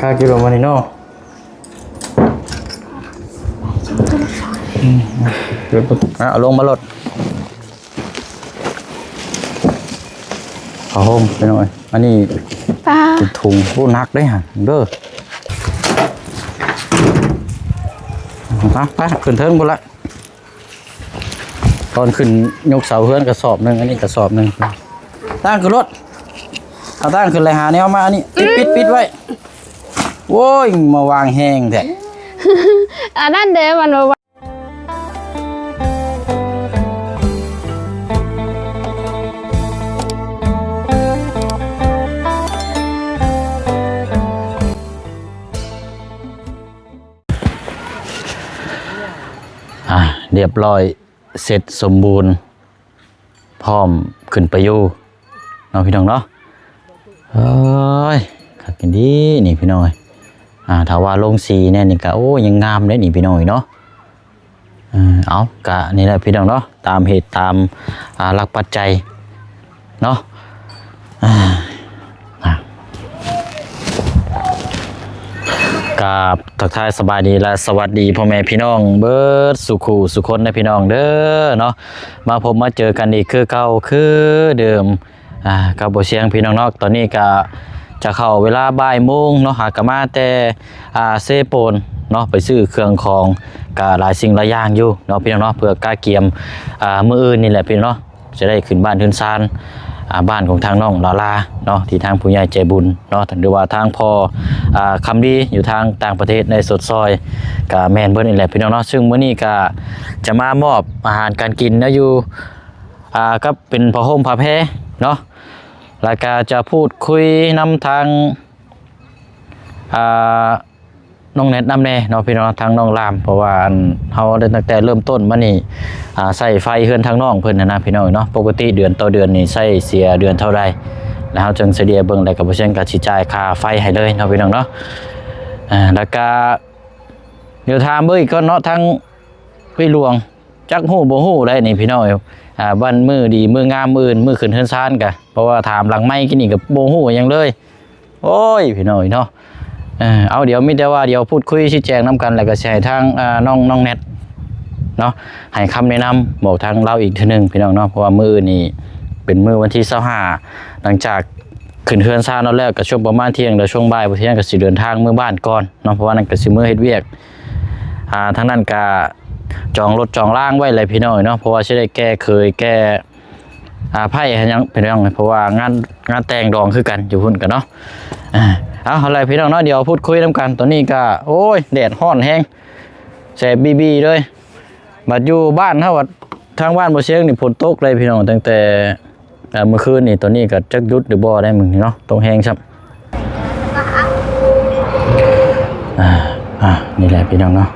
ค่ากิโลมานิโน่เอาลงมาลดเอาโฮมไปหน่อยอันนี้ป้าถุงผู้นักได้ฮะเด้อไปขึ้นเทิงหมดละตอนขึ้นยกเสาเพื่อนกระสอบหนึ่งอันนี้กระสอบหนึ่งตั้งขึ้นรถเอาตั้งขึ้นเลยหาแนวมาอันนี้ปิดไว้โว้ยมาวางแห้งแท้อันนั้นเดี๋ยวมันเรียบร้อยเสร็จสมบูรณ์พร้อมขึ้นไปอยู่น้องพี่น้องเนาะเฮ้ยขัดกันดีนี่พี่น้องถ้าว่าลงสีเนี่ยนี่ก็โอ้ยังงามเลยนี่พี่น้องเนาะเอากะนี่แหละพี่น้องเนาะตามเหตุตามหลักปัจจัยเนาะกับทักทายสบายดีและสวัสดีพ่อแม่พี่น้องเบิร์ดสุขสุคนนะพี่น้องเด้อเนาะมาผมมาเจอกันอีกคือเก่าคือเดิมกับบ่เชียงพี่น้องเนาะตอนนี้ก็จะเข้าเวลาบ่ายโมงเนาะหากมาแต่เซโปนเนาะไปซื้อเครื่องของก็หลายสิ่งหลายอย่างอยู่เนาะพี่น้องเนาะเพื่อกาเกียมมื้ออื่นนี่แหละพี่น้องเนาะจะได้ขึ้นบ้านขึ้นศาลบ้านของทางน้องลาลาเนาะที่ทางผู้ใหญ่ใจบุญเนาะหรือว่าทางพ่อคำดีอยู่ทางต่างประเทศในสดซอยกับแมนเบิร์นนี่แหละพี่น้องเนาะซึ่งมื้อนี้ก็จะมามอบอาหารการกินนะอยู่ก็เป็นผ้าห่มผ้าแพรเนาะแล้วก็จะพูดคุยนำทางน้องเน็ตน้ำแน่เนาะพี่น้องทางน้องรามเพราะว่าเขาได้ตั้งแต่เริ่มต้นมานี่ใส่ไฟเฮือนทางน้องเพิ่นนะพี่น้องเนาะปกติเดือนต่อเดือนนี่ใส่เสียเดือนเท่าไรแล้วเขาจึงเสียเบิ่งอะไรกับเช่นการชี้จ่ายค่าไฟให้เลยเนาะพี่น้องเนาะแล้วก็เดี๋ยวถามเบิ่งอีกก็เนาะทางพี่หลวงจักหู้บ่หู้ได้นี่พี่น้องวันมือดีมืองามมือมือขึ้นเฮือนซ่านกันเพราะว่าถามหลังไม้กินนี่กับบ่หู้ยังเลยโอ้ยพี่น้องเนาะเอาเดี๋ยวมิแต่ว่าเดี๋ยวพูดคุยชี้แจงน้ำกันแล้วก็แชร์ทางน้องเน็ตเนาะให้คำแนะนำบอกทางเราอีกทีหนึ่งพี่น้องเนาะเพราะว่ามือนี่เป็นมือวันที่25หลังจากขึ้นเฮือนซ่านแล้วก็ช่วงประมาณเที่ยงแล้วช่วงบ่ายเที่ยงก็สิเดินทางมือบ้านก่อนเนาะเพราะว่านั่นก็สิมือเฮ็ดเวียกทางนั้นก็จองรถจองล่างไว้เลยพี่น้องเนาะเพราะว่าจะได้แก้เคยแก้ไพ่ยังเป็นเรื่องเพราะว่างานแต่งดองคือกันอยู่พุ่นกันเนาะเอาอะไรพี่น้องเนาะเดี๋ยวพูดคุยน้ำกันตอนนี้ก็โอ้ยแดดร้อนแห้งแสบบีเลยบัดอยู่บ้านเท่ากับทางบ้านบ่เชียงนี่ฝนตกเลยพี่น้องตั้งแต่เมื่อคืนนี่ตอนนี้ก็จักยุดหรือบ่ได้มึงเนาะตรงแห้งครับนี่แหละพี่น้องเนาะ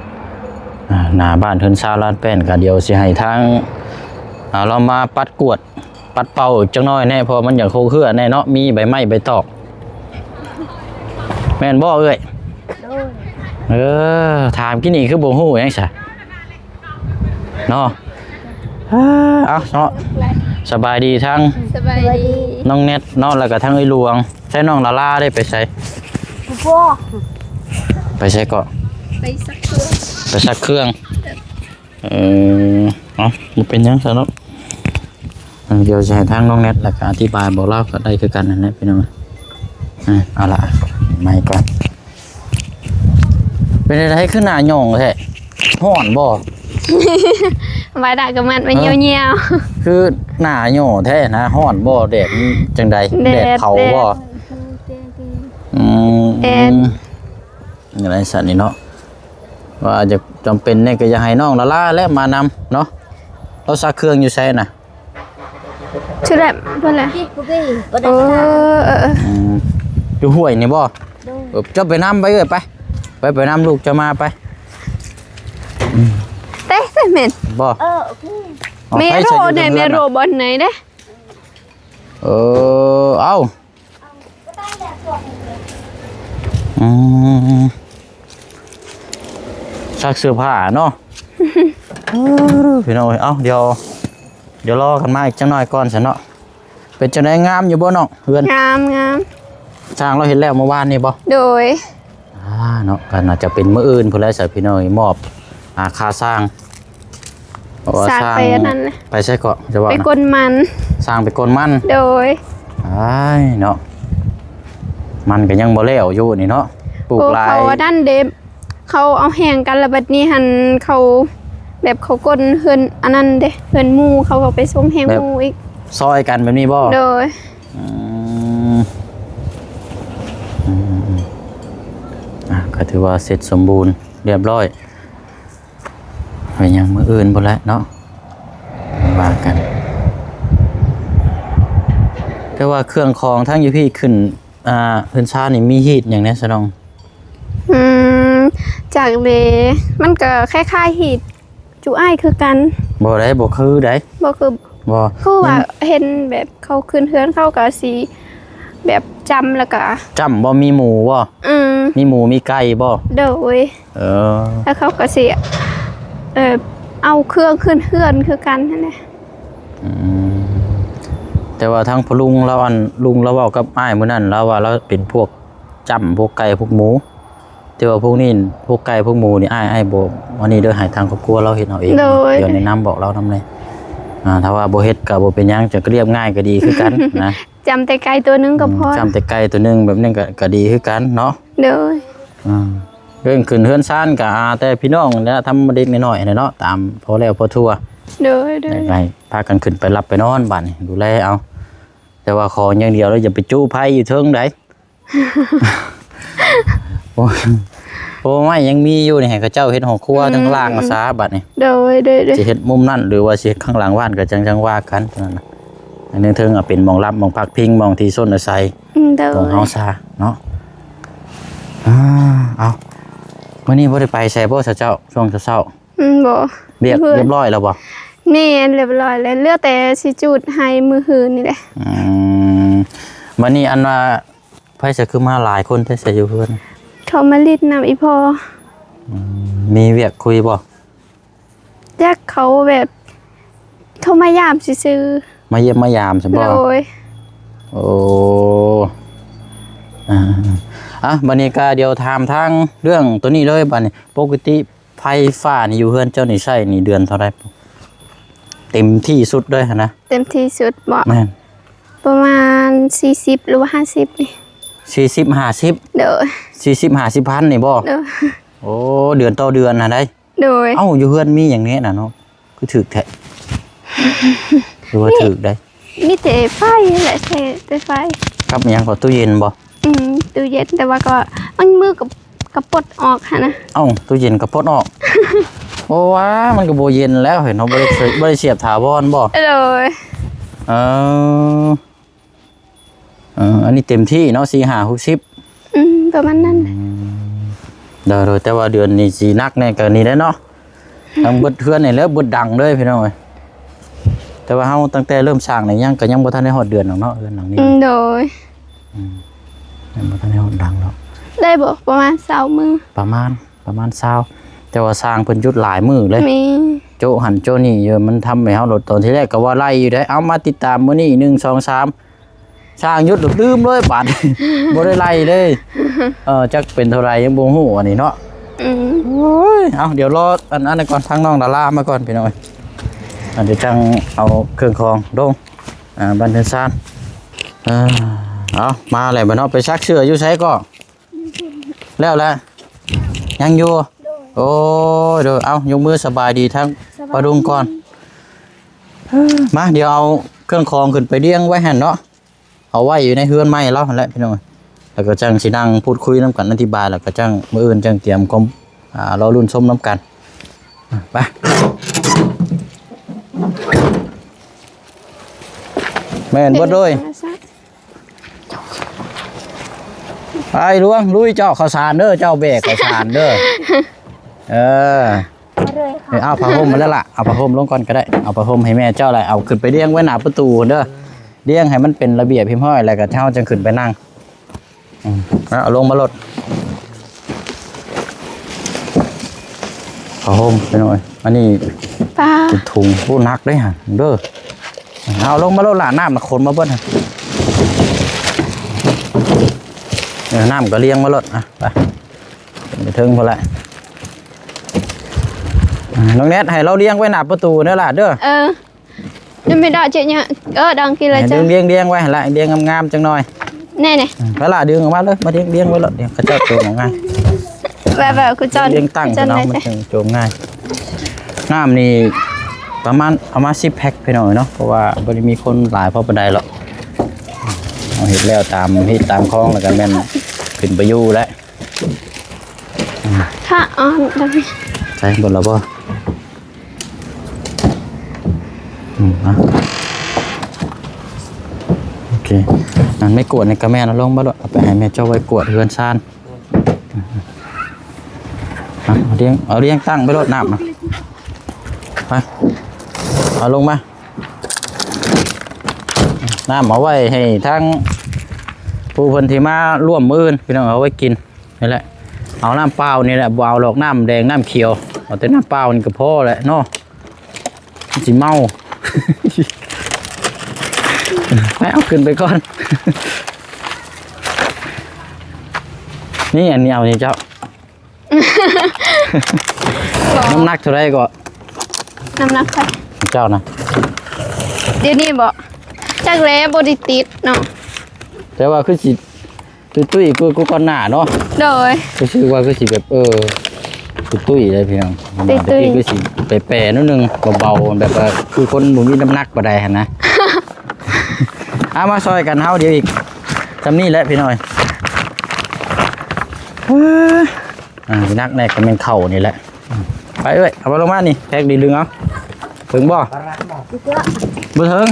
หน้าบ้านเทินซาลาดแป้นก็เดี๋ยวสิให้ทางเรามาปัดกวดปัดเป่าอีกจังน้อยแน่เพราะมันอย่างโคเครือแน่เนาะมีใบไม้ใบตอกแม่นบ่เอ้ยถามกินนี่คือบ่ฮู้ยังซะเนาะเอาเนาะสบายดีทั้งสบายดีน้องเน็ตเนาะแล้วก็ทั้งไอ้หลวงใช้น้องลาล่าได้ไปใช้ไปใช้ก็ไปซักเครื่องไปซักเครื่องมันเป็นยังซะเนาะเดี๋ยวจะให้ทางน้องเน็ตแล้วก็อธิบายบอกเล่าก็ได้คือกันนั่นแหละพี่น้องเอาล่ะไม่ก่อนเป็นอะไรขึ้นหน้าหย่องแท้ห่อนบ่ไว้ได้กับมันไปเงียวๆคือหน้าหย่อแท้นะห่อนบ่แดดจังใดแดดเผาบ่อะไรสัตว์นี่เนาะว่าจะจำเป็นเนี่ยก็จะให้น้องละล่าและมานำเนาะเราซักเครื่องอยู่ใช่น่ะชื่อแบบเพื่อนอะไรอยู่ห้วยนี่บ่จะไปน้ำไปเลยไปน้ำลูกจะมาไปเต้เหม็นบ่เมโรเนี่ยเมโรบอลไหนเด้เอาซักเสื้อผ้าเนาะพี่น้องเอาเดี๋ยวรอกันมาอีกจังหน่อยก่อนสิเนาะเป็นจังได๋งามอยู่บ่น้องเฮือนงามสร้างเราเห็นแล้วเมื่อวานนี่บ่โดย เนาะก็น่าจะเป็นมื้ออื่นพุ่นแหละสิพี่น้องมอบค่าสร้างเพราะว่า สร้างไปอันนั้นน่ะ ไปใช่เกาะจะว่า ไป นะ กลมัน สร้างไปก้นมัน โดย อ้ายเนาะมันก็ยังบ่แล้วอยู่นี่เนาะปลูกหลาย เขาด้านเดบเขาเอาแหงกันแล้วบัดนี้หันเขาแบบเขากลเฮือนอันนั้นเด้เฮือนหมู่เขาก็ไปส่งแหงหมู่อีก ซอยกันแบบนี้บ่ โดย อืมอืมก็ถือว่าเสร็จสมบูรณ์เรียบร้อยไปยังมื้ออื่นบ่แล้วเนาะว่ากันแต่ว่าเครื่องของทั้งอยู่พี่ขึ้นเพิ่นชานี่มีฮีตอย่างแนี้ซะน้อง อืมจากเดมันก็คล้ายๆหีดจุอ้ายคือกัน บ่ได้บ่คือได้ บ่คือ บ่ คือว่าเห็นแบบเขาขึ้นเฮือนเขาก็สิแบบจำแล้วก็ จำบ่มีหมูบ่ มีหมูมีไก่บ่ โดย เออ แล้วเขาก็สิเอาเครื่องขึ้นเฮือนคือกันนั่นแหละ อืมแต่ว่าทั้งพอลุงเราลุงเราเว้ากับอ้ายมื้อนั้นเราว่าเราเป็นพวกจำพวกไก่พวกหมูแต่ว่าพวกนี้พวกไก่พวกหมูนี่อ้ายบ่วันนี้เด้อให้ทางครอบครัวเราเฮ็ดเอาเองเดี๋ยวแนะนำบอกเรานำเลยถ้าว่าบ่เฮ็ดก็บ่เป็นหยังจะเรียบง่ายก็ดีคือกันนะ จำแต่ไก่ตัวนึงก็พอ จำแต่ไก่ตัวหนึงแบบนั้นก็ดีคือกันเนาะ โดย เรื่องขึ้นเฮือนซ่านก็แต่พี่น้องเนี่ยทำมาเด็กน้อยๆเนาะตามพอแล้วพอทั่ว โดยไงพากันขึ้นไปรับไปนอนบ้านนี่ดูแลเอาแต่ว่าขออย่างเดียวแล้วอย่าไปจู้ไผอยู่เทิงใด โอ้ไม่ยังมีอยู่นี่ให้เขาเจ้าเฮ็ดห้องครัวทั้งล่างซาบัดนี่ โดยสิเฮ็ดมุมนั่นหรือว่าสิเฮ็ดข้างหลังบ้านก็จังว่ากันเท่านั้นน่ะอันนึงเทิงเป็นหม่องรับหม่องพักพิงหม่องที่ส้นอาศัย โดย ของเฮาซาเนาะเอามื้อนี้บ่ได้ไปใส่บ่ซะเจ้าช่วงเช้า บ่ เรียบร้อยแล้วบ่ นี่เรียบร้อยแล้วเหลือแต่สิจุดให้มือหืนนี่แหละ มื้อนี้อันว่าไผจะคือมาหลายคนแต่ใส่อยู่เพิ่น เขามาลิดนำอีพอ มีเวียกคุยบ่ จักเขาแบบเขามายามซื่อ มาเยี่ยมมายามใช่ ๆ บ่ โดย โอ้บัดนี้ก็เดี๋ยวถามทางเรื่องตัวนี้เลยบัดนี้ปกติไฟฟ้านี่อยู่เฮือนเจ้านี่ใช้นี่เดือนเท่าไหร่เต็มที่สุดเลยหั่นนะ เต็มที่สุดบ่ แม่น ประมาณ40หรือว่า50นี่ 40 50 โดย 40 50พันนี่บ่ โดย โอ้เดือนต่อเดือนน่ะได้ โดย เอ้าอยู่เฮือนมีอย่างนี้น่ะเนาะคือถูกแท้ หรือว่าถูกได้ มีแต่ไฟแหละใช้แต่ไฟ กับหยังก็ตู้เย็นบ่ ตู้เย็นแต่ว่าก็มันมือกับปลดออกค่ะนะ เอ้าตู้เย็นก็ปลดออก โอ้ว้ามันก็บ่เย็นแล้วเห็นเนาะบ่ได้เสียบถาวรบ่ โดย เอออันนี้เต็มที่เนาะ4 5 60ประมาณนั้น เด้อแต่ว่าเดือนนี้สิหนักแน่ก็นี่แหละเนาะทั้งเบิดเฮือนนี่แล้วเบิดดังเลยพี่น้องเอ้ยแต่ว่าเฮาตั้งแต่เริ่มสร้างนี่ยังบ่ทันได้ฮอดเดือนหรอกเนาะเฮือนหลังนี้ โดย ยังบ่ทันได้ฮอดดังหรอก ได้บอกประมาณ20มื้อ ประมาณ20แต่ว่าสร้างเพิ่นหยุดหลายมื้อเลย มี โจหันโจนี่เยอะมันทำให้เฮาลดตอนที่แรกก็ว่าไล่อยู่ได้เอามาติดตามมื้อนี้1 2 3สร้างหยุดลืมเลยบาด บ่ได้ไล่เลยจักเป็นเท่าไหร่ยังบ่ฮู้อันนี้เนาะโอ้ยเอาเดี๋ยวรออันนั้นก่อนทางน้องดารามาก่อนพี่น้อยเดี๋ยวจังเอาเครื่องของลงบันเทิงซานเอามาแล้วบัดเนาะไปซักเสื้ออยู่ไสก็แล้วแหละยังอยู่โอ้ยเด้อเอายกมือสบายดีทั้งปะดุงก่อนมาเดี๋ยวเอาเครื่องของขึ้นไปเลี้ยงไว้หั่นเนาะเอาไว้อยู่ในเฮือนไม้แล้วหั่นแหละพี่น้อยแล้วก็จังสินั่งพูดคุยนำกันอธิบายแล้วก็จังมื้ออื่นจังเตรียมความรอรุ่นชมนำกันไปแม่นบ่ด้วยไปลุงลุยเจ้าข้าวสารเด้อเจ้าแบกข้าวสารเด้อเอาผ้าห่มมาแล้วล่ะเอาผ้าห่มลงก่อนก็ได้เอาผ้าห่มให้แม่เจ้าแหละเอาขึ้นไปเลี้ยงไว้หน้าประตูเด้อเลี้ยงให้มันเป็นระเบียบพิมพ์ห้อยแล้วก็เท่าจังขึ้นไปนั่งเอาลงมาลดผ้าห่มไปหน่อยอันนี้ ป้า เป็นถุงผู้นักได้ฮะเด้อเอาลงมาลดละน้ำมาขนมาเบิ้ลน้ำก็เลี้ยงมาลดไป ไปถึงพอละน้องเน็ตให้เราเลี้ยงไว้หน้าประตูเด้อล่ะเด้อnhưng mà đợi chị nhá đăng kia là chứเลี้ยงไว้หั่นล่ะเลี้ยงงามๆจังหน่อย này này ไปล่ะดึงออกมาเลยมาเลี้ยงไว้แล้วเดี๋ยวเขาเจ้าโจมเอาง่าย và cứ cho เลี้ยงตั้งกันเอามันโจมง่ายน้ำนี่ประมาณเอามา10แพ็คไปหน่อยเนาะเพราะว่าบ่ได้มีคนหลายพอปานใดหรอกเอาเฮ็ดแล้วตามที่ตามคลองแล้วก็แม่นขึ้นไปอยู่แล้ว ha đăng ใช่บนแล้วบ่โอเคนั่นไม่กวดในกระแม่นะลงบ่ด้วยเอาไปให้แม่เจ้าไว้กวดเฮือนซ่านเอาเลี้ยงตั้งไปรดน้ำนะไปเอาลงมาน้ำเอาไว้ให้ทั้งผู้คนที่มาร่วมมือพี่น้องเอาไว้กินนี่แหละเอาน้ำเปล่านี่แหละบ่เอาหรอกน้ำแดงน้ำเขียวเอาแต่น้ำเปล่านี่ก็พอแหละเนาะสิเมา ไม่เอาขึ้นไปก่อน นี่อันนี้เอานี่เจ้า น้ำหนักเท่าไรก็ năm năm thôi เจ้านะ điều này bỏ chắc lẽ body tít nó แต่ว่าคือสิตุ้ยกูก่อนหน้าเนาะ rồi ก็ชื่อว่าคือสิแบบตุ้ยเลยพี่น้อง ตุ้ย คือสิแปรๆนิดนึงเบาๆแบบว่าคือคนบ่มีน้ำหนักบ่ได้หั่นนะ เอามาซอยกันเฮาเดี๋ยวอีกจำนี่แหละพี่น้อยพี่นักแน่ก็เป็นเข่านี่แหละไปเอ้ยเอามาลงมานี่แท็กดีลึงเอาถึงบ่บ่ถึง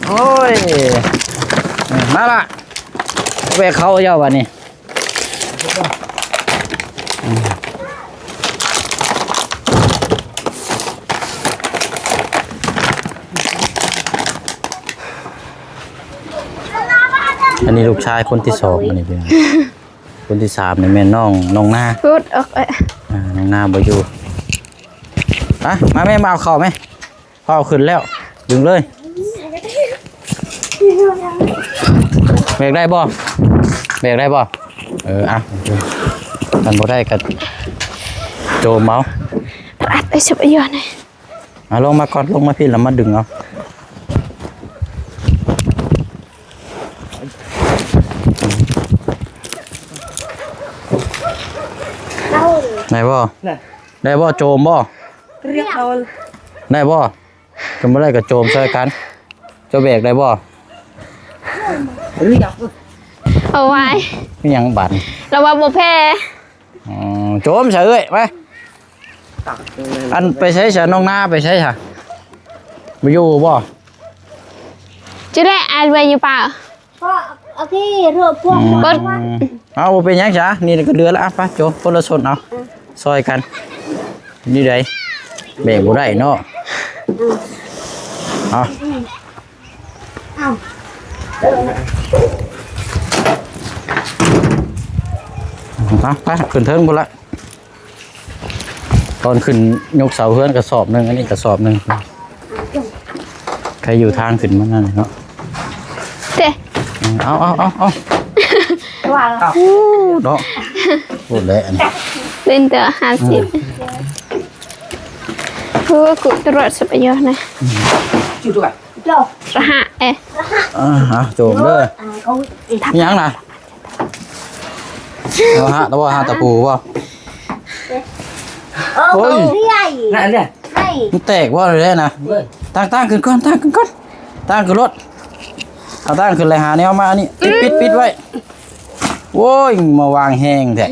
โอ้ยมาละแวกเขาเจ้าวันนี้อันนี้ลูกชายคนที่สองอันนี้เป็นคนที่สามนี่แม่น้องหน้า rút ớt น้องหน้าบ่อยู่มาแม่มาเอาเข้าไหมพ่อเอาขึ้นแล้วดึงเลยแบกได้บ่กันบ่ได้กันโจมเอา bắt ấy sụp bây giờ này ลงมาก่อนลงมาพี่แล้วมาดึงเอาได้บ่โจมบ่ได้บ่จะบ่ได้ก็โจมช่วยกันเจ้าแบกได้บ่ ở ngoài มีหยังบาด là vào một phe โจมเฉยไปอันไปใช้เฉยน้องหน้าไปใช้ค่ะบ่อยู่บ่ chứ đấy ai về như bảo โอเคเรือพวก เอาเป็นหยังจ้ะนี่ก็เรือแล้วไปโจคนละส่วนเอาซอยกันนี่ได้แบกบ่ได้เนาะเอาไปขึ้นเทิงบ่ละตอนขึ้นยกเสาเฮือนกระสอบนึงอันนี้กระสอบนึงใครอยู่ทางขึ้นมานั่นเนาะ thế เอาเนาะพูดเลยอันนี้ lên từ 50 hứa cụ rớt sụp bây giờ này โล rồi hạ ê โจมเด้อมีหยังน่ะเอาฮะตะบ่ฮะตะปูบ่ โอ้ยใหญ่นั่นเนี่ย มันแตกบ่เลยนะตั้งขึ้นก่อนตั้งขึ้นรถเอาตั้งขึ้นเลยหาแนวมานี่ปิดไว้โว้ยมาวางแห้งแท้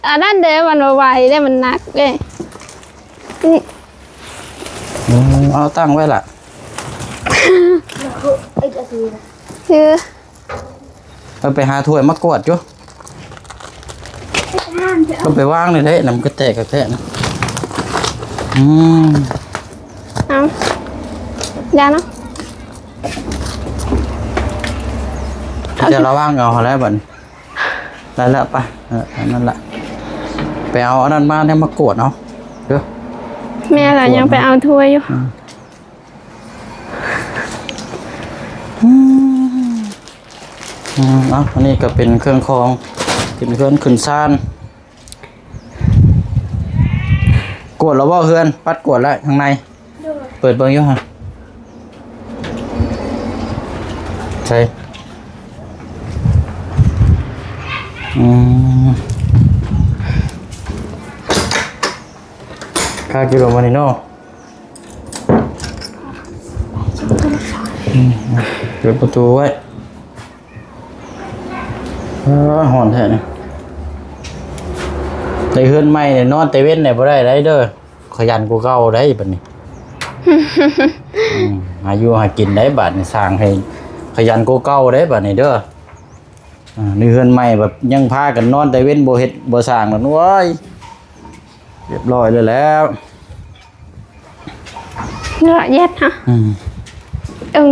ở đó để mình vào vài để mình nạt đi เอาตั้งไว้ล่ะ chứ เอาไปหาถ้วยมากวดจุก็ไปวางเลยเด้น้ำก็แตกกระแทกนะkhông ra nó จะระวังเอาอะไรบ้างได้แล้วไปนั่นแหละไปเอาอันนั้นมาเนี่ยมากวดเอาเด้อ mẹ làยังไปเอาถ้วยอยู่ อันนี้ก็เป็นเครื่องคองเป็นเครื่องขึ้นซ่าน กวดแล้วบ่เฮือนปัดกวดแล้วข้างในเปิดเบิ่งอยู่ฮะใช่ค่ากิโลมานิโน่เปิดประตูไว้หอนแท้เนี่ยในเฮือนใหม่เนี่ยนอนแต่เว้นเนี่ยบ่ได้ได้เด้อขยันกูเก่าได้บัดนี้ อายุหากินได้บัดนี่สร้างให้ขยันกูเก่าได้บัดนี้เด้อในเฮือนใหม่แบบยังพากันนอนแต่เว้นบ่เฮ็ดบ่สร้างนั่นโว้ยเรียบร้อยเลยแล้ว เนื้อเย็ดฮะ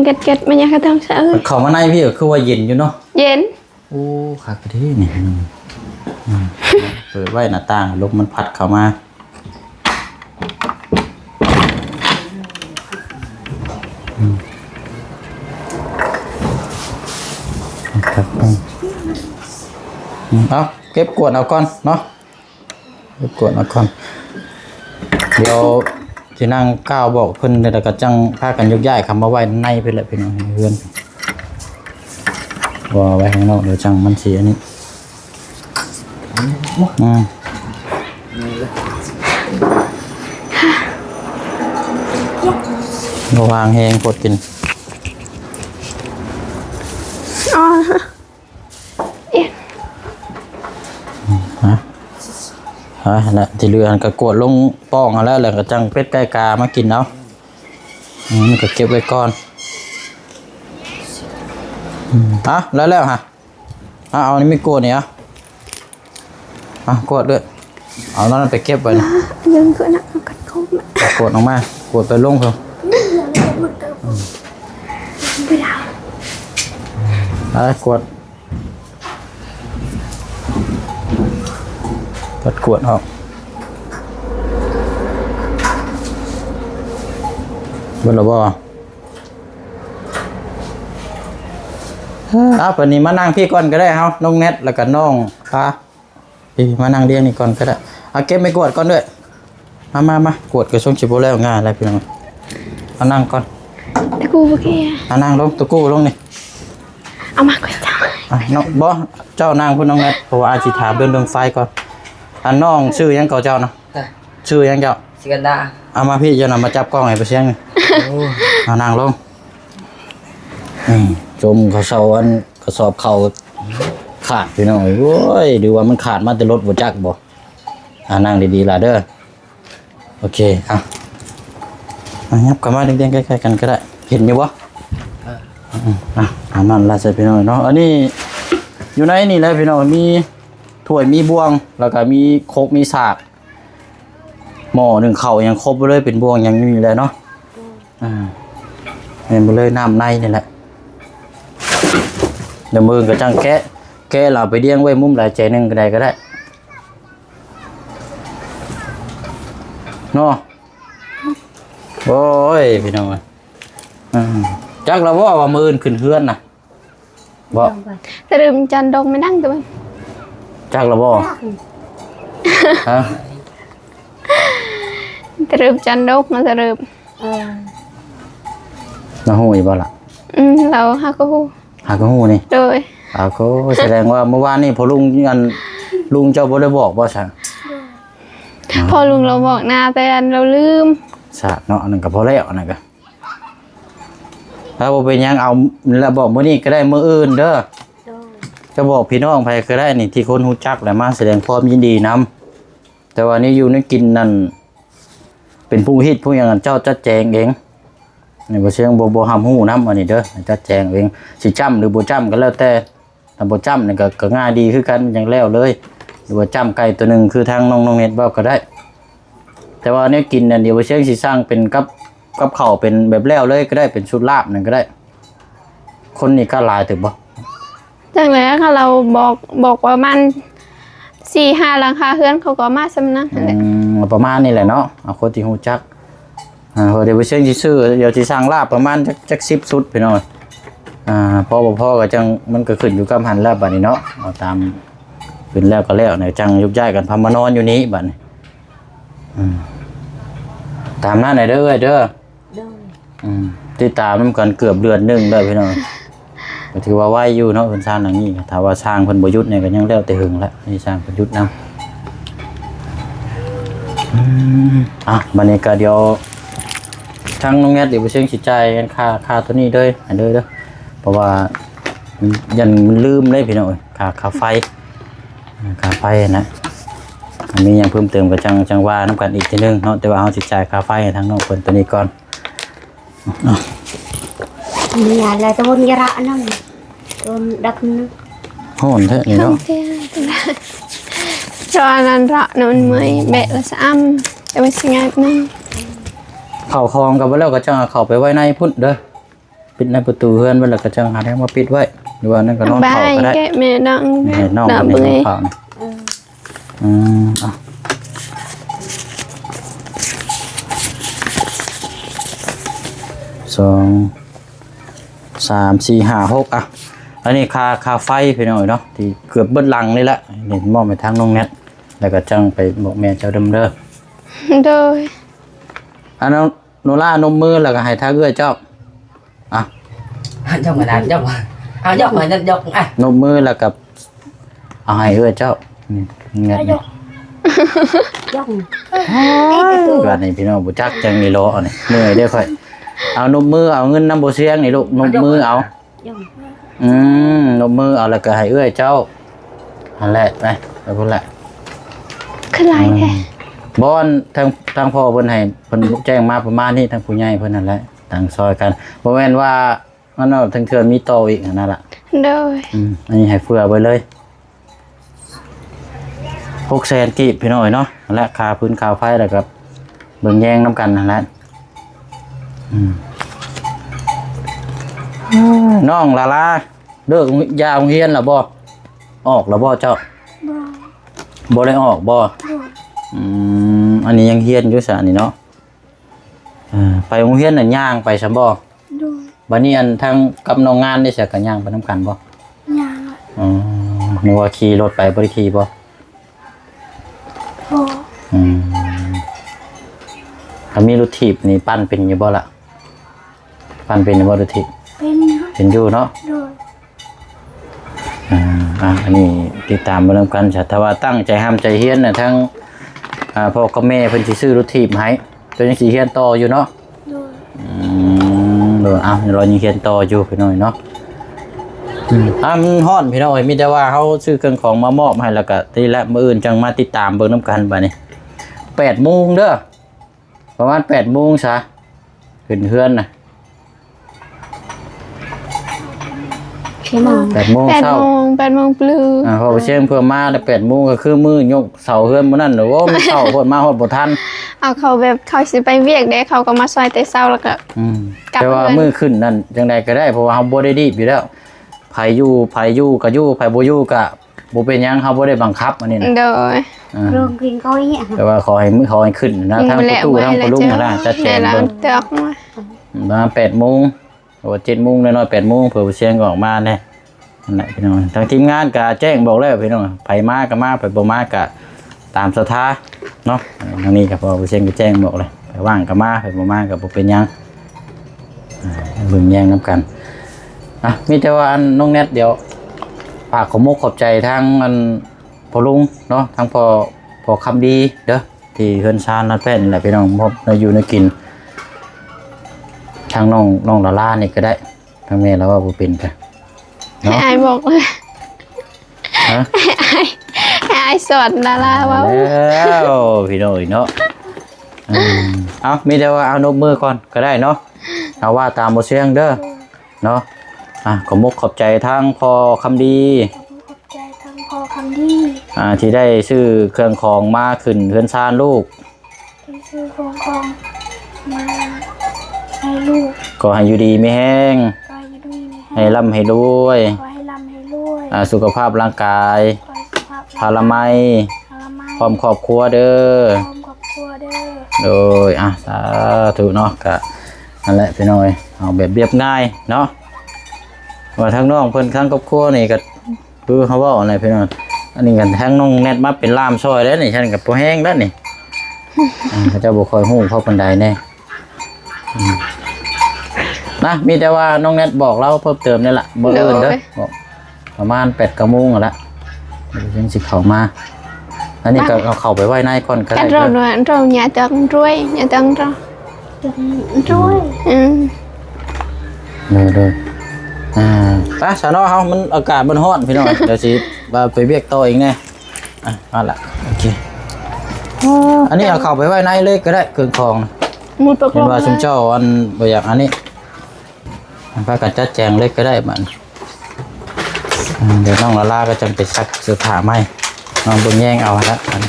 เก็ดมันยังกระทั่งเสือ เข้ามาในพี่ก็คือว่าเย็นอยู่เนาะ เย็น โอ้คักกะทีนี่เปิดไว้หน้าต่างลมมันพัดเข้ามาครับเอาเก็บกวดเอาก่อนเนาะเก็บกวดเอาก่อนเดี๋ยวที่นั่งก้าวบอกเพิ่นแล้วก็จังพากันยกย้ายคำมาไว้ในเพิ่นแหละพี่น้องเพื่อนว่าไว้ข้างนอกเดี๋ยวจังมันสิอันนี้วางแหงกดกินอ๋อเอ็นแล้วที่เรือก็กดลงป้องเอาแล้วก็จังเป็ดไก่กามากินเนาะมันก็เก็บไว้ก่อนแล้วฮะเอานี่ไม่กดเนี่ยกดด้วยเอานั่นไปเก็บไว้ยังคือนักกัดคมกดออกมากดไปลงเถอะกดกวดออกบนระบปนี้มานั่งพี่ก่อนก็ได้เฮาน้องเน็ตแล้วก็น้องฟ้าพี่มานั่งเรียงนี่ก่อนก็ได้เอาเก็บไม่กวดก่อนด้วยมากวดกระช่วงชิบโบแล้วง่ายอะไรพี่น้องเอานั่งก่อนตะกูโอเคนั่งลงตะกู้ลงนี่เอามาก่อนจ้าน้องบ่เจ้านางพุ่นน้องเน็ตเพราะว่าอาชีถามเรื่องไฟก่อนน้องชื่อยังเก่าเจ้านะชื่อยังเจ้าสิกันดาเอามาพี่เจ้านำมาจับกล้องให้ไปเชียงเอานั่งลงจมเขาเสาอันกระสอบเขาขาดพี่น้องโอ้ยดูว่ามันขาดมาแต่รถบ่จักบ่นั่งดีๆล่ะเด้อโอเคยับกันมาเด้งๆใกล้ๆกันก็ได้เห็นอยู่บ่นั่นล่ะใส่พี่น้องเนาะอันนี้อยู่ในนี่แหละพี่น้องมีถ้วยมีบ่วงแล้วก็มีโคกมีสากหม้อหนึ่งเข่ายังครบไปเลยเป็นบ่วงยังมีเลยเนาะเห็นไปเลยน้ำในนี่แหละเดี๋ยวมือก็จังแกะเราไปเลี้ยงไว้มุมหลายใจนึงก็ได้เนาะโอ้ยพี่น้องจักเราว่ามือขึ้นเฮือนน่ะบ่แต่ลืมจันดงไม่นั่งตัวจักเราบ่ฮะแต่ลืมจันดงมาแต่ลืมเราหูอีกบ่ล่ะเราหาก็หูนี่โดยก็แสดงว่าเมื่อวานนี่พอลุงเจ้าบ่ได้บอกบ่ซะพอลุงเราบอกนาแต่เราลืมซะเนาะนั่นก็พอแล้วนั่นก็ถ้าบ่เป็นหยังเอาแล้วบอกมื้อนี้ก็ได้มื้ออื่นเด้อก็บอกพี่น้องไผก็ได้นี่ที่คนฮู้จักแล้วมาแสดงความยินดีนำแต่ว่านี่อยู่นี่กินนั่นเป็นผู้ฮิตผู้หยังเจ้าจัดแจงเองนี่บ่เชิงบ่ห้ามฮู้นำอันนี้เด้อจัดแจงเองสิจ้ำหรือบ่จ้ำก็แล้วแต่ถ้าบ่จ้ำนี่ก็ง่ายดีคือกันอย่างแล้วเลยหรือว่าจ้ำไก่ตัวนึงคือทางน้องเน็ตเว้าก็ได้แต่ว่าเนี่ยกินเนี่ยเดี๋ยวบ่เชิงสิสร้างเป็นกับข้าวเป็นแบบแล้วเลยก็ได้เป็นชุดลาบนั่นก็ได้คนนี่ก็หลายตึกบ่จังเลยค่ะเราบอกว่ามัน 4-5 หลังคาเฮือนเขาก็มาสำนักนั่นแหละประมาณนี้แหละเนาะเอาคนที่ฮู้จักเดี๋ยวไปเชิงสิซื้อเดี๋ยวสิสร้างลาบประมาณจัก10ชุดพี่น้องพอบ่พอก็จังมันก็ขึ้นอยู่กับหันแล้วบัดนี้เนาะเอาตามขึ้นแล้วก็แล้วเนี่ยจังยุกย้ายกันพามานอนอยู่นี้บัดนี้ ตามนั้นหน่อยเด้อเด้อ โดย ติดตามนำกันเกือบเดือนหนึงเด้อพี่น้องก็ถือว่าไวอยู่เนาะเพิ่นสร้างหลังนี้ถ้าว่าสร้างเพิ่นบ่หยุดเนี่ยก็ยังแล้วแต่หึงแล้วนี่สร้างเพิ่นหยุดนำบัดนี้ก็เดี๋ยวทางน้องแนทเดี๋ยวไปเชิงสิจ่ายกันค่าตัวนี้เด้อให้เด้อเพราะว่ายันมันลืมเลยพี่น้องเอ้ยค่าไฟนะอันนี้ยังเพิ่มเติมกับจังว่าน้ำกันอีกทีนึงเนาะแต่ว่าเฮาสิจ่ายค่าไฟให้ทางน้องเพิ่นตัวนี้ก่อน นี่อะไรตะวันยาระนั่นต้นดักนึก โหนแท้นี่เนาะ cho nên rõ nó mới bẹ là xăm cho mình sinh ngạc này เข้าคลองกับว่าแล้วก็จังเอาเข้าไปไว้ในพุ่นเด้อปิดในประตูเฮือนไว้แล้วก็จังหาแนวมาปิดไว้หรือว่านั่นก็นอนเข้า bài ก็ได้ cái mẹ đặng ให้น้อง đặng คนนี้ bưởi เข้านะอ่ะสองสามสี่ห้าหกอ่ะอันนี้ค่าไฟพี่น้อยเนาะที่เกือบเบิดลังนี่ละเห็นมอบไปทางน้องแนทแล้วก็จังไปบอกแม่เจ้าเดิมเด้อ rồi อันนั้นโนล่านมมือแล้วก็ให้ทางเอื้อยเจ้าอ่ะ dọc mà làm dọc dọc mà dọc à นมมือแล้วกับเอาให้เอื้อยเจ้านี่แงะนี่ dọc ว่านี่พี่น้องบ่จักจังนี่โลเอานี่เหนื่อยเด้อค่อยเอานมมือเอาเงินน้ำบ่เสียงนี่ลูกนมมือเอา dọc นมมือเอาแล้วก็ให้เอื้อยเจ้าอันแหละไปพุ่นแหละ cứ lại thế บอนทางพ่อเพิ่นให้เพิ่นแจ้งมาประมาณนี้ทางผู้ใหญ่เพิ่นนั่นแหละต่างซอยกันบ่แม่นว่าอันนั้นทางเทื่อมีต่ออีกอันนั่นล่ะ rồi อันนี้ให้เฟือไว้เลย600,000กีบพี่น้อยเนาะนั่นแหละค่าพื้นค่าไฟแล้วก็เบิ่งแยงนํกันนั่นแหละน้องลาลาเลิกยาโรงเรียนแล้วบ่ออกแล้วบ่เจ้าบ่ได้ออกบ่อันนี้ยังเรียนอยู่ซะอันนี้เนาะไปโรงเรียนน่ะย่างไปซะบ่ rồi บัดนี้อันทางกับน้องงานนี่สิก็ย่างไปนํกันบ่ nhà นึกว่าขี่รถไปบ่ได้ขี่บ่ hồ ถ้ามีรถถีบนี่ปั้นเป็นอยู่บ่ล่ะปั้นเป็นอยู่บ่รถถีบ bên เป็นอยู่เนาะ rồi อันนี้ติดตามมานํกันจ้ะถ้าว่าตั้งใจห้ามใจเฮียนน่ะทั้งพ่อกับแม่เพิ่นสิซื้อรถถีบให้ตัวยังสิเฮียนต่ออยู่เนาะ rồi เดี๋ยวเรายังเฮียนต่ออยู่พี่น้อยเนาะมันฮ้อนพี่น้อยมีแต่ว่าเฮาซื้อเครื่องของมามอบให้แล้วก็ทีละมื้ออื่นจังมาติดตามเบิ่งนํกันบัดนี้ 8 โมงเด้อประมาณ 8 โมงซะขึ้นเฮือนน่ะ cái màu 8 โมงเช้า 8 mông blue พอไปเชียงเพื่อมาแต่8 โมงก็คือมื้อยกเสาเฮือนมื้อนั้นโอ้มันเช้าโพดมาฮอดบ่ทัน เอาเขาแบบเขาสิไปเวียกเด้เขาก็มาซอยแต่เช้าแล้วก็ กลับ แต่ว่า เฮือน มื้อขึ้นนั่นจังใดก็ได้เพราะว่าเฮาบ่ได้รีบอยู่แล้วไผอยู่ก็อยู่ไผบ่อยู่ก็บ่เป็นหยังเฮาบ่ได้บังคับอันนี้นะ rồi rồi kinh coi nhẹ แต่ว่าขอให้ขึ้นนะทั้งประตูทั้งประลุงนะจัดแจงเบิ่ง được mà ประมาณ8 โมงหรือว่า7 โมงน้อยๆ8 โมงเผื่อเสียงก็ออกมาแน่นั่นแหละพี่น้องทางทีมงานก็แจ้งบอกแล้วพี่น้องไผมาก็มาไผบ่มาก็ตามศรัทธาเนาะทางนี้ก็พอเสียงก็แจ้งบอกเลยไผว่างก็มาไผบ่มาก็บ่เป็นหยังเบิ่งแย่งนํกันมีแต่ว่าอันน้องแนทเดี๋ยวฝากขอบมุกขอบใจทางอันพ่อลุงเนาะทางพ่อคำดีเด้อที่เฮือนชานนัดแพทย์นี่แหละพี่น้องพบในอยู่ในกินทางน้องลาล่านี่ก็ได้ทางแม่แล้วว่าบ่เป็นกัน ให้aiบอกเลย ฮะ ให้aiสอนดาราว่า แล้วพี่น้อยเนาะเอามีแต่ว่าเอานกมือก่อนก็ได้เนาะเอาว่าตามบ่เสียงเด้อเนาะขอบมุกขอบใจทางพ่อคำดี ขอบใจทั้งพ่อคำดี ที่ได้ซื้อเครื่องของมาขึ้นเฮือนชานลูก ที่ซื้อของมาให้ลูก ก็ให้อยู่ดีไม่แห้ง ก็ให้ดูนี่ ให้ร่ำให้รวย ขอให้ร่ำให้รวย สุขภาพร่างกาย ขอให้สุขภาพ พาละไม พาละไม้ พร้อมครอบครัวเด้อ พร้อมครอบครัวเด้อ โดยสาธุเนาะก็นั่นแหละพี่น้อยเอาแบบเรียบง่ายเนาะว่าทั้งน้องเพิ่นทั้งครอบครัวนี่ก็คือเขาเว้าอะไรพี่น้องอันนี้กันทั้งน้องแนทมาเป็นล่ามซอยแล้วนี่ฉันกับบ่แห้งแล้วนี่ เขาเจ้าบ่ค่อยฮู้เข้าปานใดแน่นะมีแต่ว่าน้องแนทบอกเราเพิ่มเติมนี่ล่ะบ่อื่นเด้อบอกประมาณ 8-9 โมงอ่ะละยังสิเข้ามาอันนี้ก็เอาเข้าไปไว้ในก่อนก็ได้ Cái rồi nhà tầng ruồi, nhà tầng rồi. Rồi. Ừ. เด้อไปซะเนาะเฮามันอากาศมันร้อนพี่น้อง เดี๋ยวสิว่าไปเวียกต่ออีกแน่มาละโอเคอันนี้เอาเข้าไปไว้ในเลยก็ได้เครื่องของนะ Một bọc เห็น lông ว่าชุม này. เจ้าอันบ่อยากอันนี้พากันจัดแจงเล็กก็ได้บัดเดี๋ยวน้องละลาก็จำไปซักเสื้อผ้าใหม่น้องเบิ่งแย่งเอาละอัน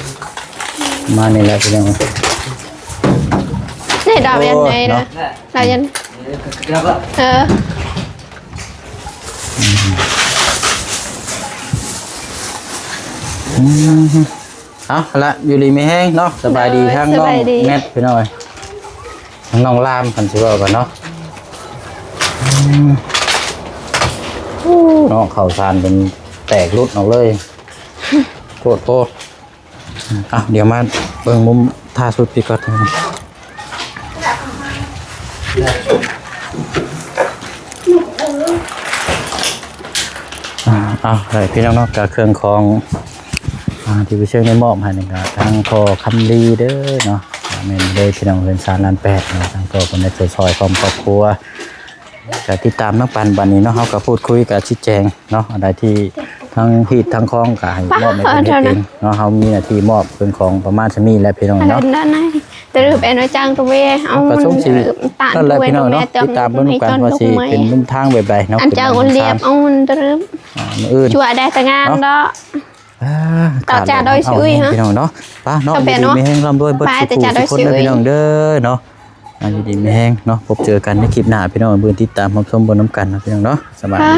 มานี่แหละพี่น้อง Này đào bên này nó. nè. Đào bên. Ờ. เอาละอยู่ดีไม่แห้งเนาะสบายดีทั้งน้องแนทพี่น้อยทั้งน้องลามกันสิว่ากันเนาะน้องข่าวสารเป็นแตกรุดออกเลยโคตรโคตรเดี๋ยวมาเบิ่งมุมท่าสุดพี่ก่อนได้พี่น้องเนาะกับเครื่องของที่ไปเชื่อในมอบให้นี่ก็ทางพอคำดีเด้อเนาะแม่นเด้อพี่น้องเพิ่น3.8 ล้านเนาะทางพอเพิ่นได้ช่วยซอยครอบครัวก็ติดตามน้องปันบัดนี้เนาะเฮาก็พูดคุยกับชี้แจงเนาะอะไรที่ทั้งฮีดทั้งคองก็ให้มอบให้เพิ่นเฮ็ดเองเนาะเฮามีหน้าที่มอบเป็นของประมาณนี้แหละพี่น้องเนาะ Lên đó này. Từ từ bên nó trang tụi bé. ก็ Ông ส่งสิ tặng นั่นแหละ tụi พี่ bé น้อง tụi เนาะ bé ติดตามเบิ่งกันว่าสิเป็นรุ่นทางแบบใดเนาะ Anh trang con liệp ông từ từ. มื้ออื่น Chùa đây tầng an đó. ต่อจากโดยชื่อฮะ พี่น้องเนาะป้าเนาะ จำเป็น ดี เนาะ ไม่แห้งร่ำรวยเบิด ไป สุ แต่ ข จากโดย สุขคน ชื่อ นะพี่น้องเด้อเนาะอยู่ดีไม่แห้งเนาะพบเจอกันในคลิปหน้าพี่น้องเบิ่งติดตามรับชมบนน้ำกันนะพี่น้องเนาะสบายดี